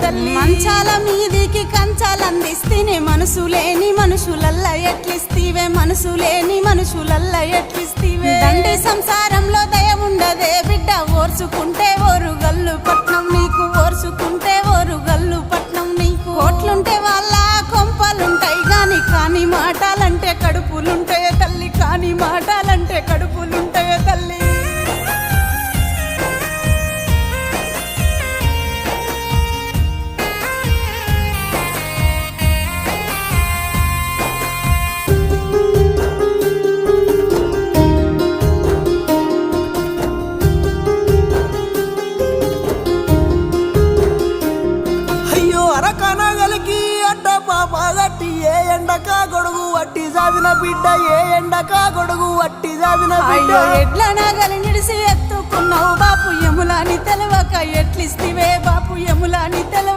తల్లి మంచాల మీదికి కంచాలందిస్తేనే మనసు లేని మనుషులల్ల ఎట్లిస్తీవే మనసు లేని మనుషులల్ల ఎట్లిస్తీవే దండి సంసారంలో దయ ఉండదే బిడ్డ ఓర్చుకుంటే ఓరు గల్లు పట్నం నీకు ఓర్చుకుంటే ఓరు గల్లు పట్నం నీకు కోట్లుంటే వాళ్ళ కొంపలుంటాయి గాని కాని మాటలంటే కడుపులుంటాయే తల్లి కాని మాటలంటే కడుపులుంటాయే తల్లి అరకనగలికి అడ్డ పాపగట్టి ఏ ఎండక గొడుగు వట్టి సాదిన బిడ్డ ఏ ఎండక గొడుగు వట్టి సాదిన బిడ్డ ఎడ్ల నగలి నిడిసి ఎత్తుకున్నావు బాపు యములాని తెలవక ఎట్లిస్తివే బాపు యములాని తెలవ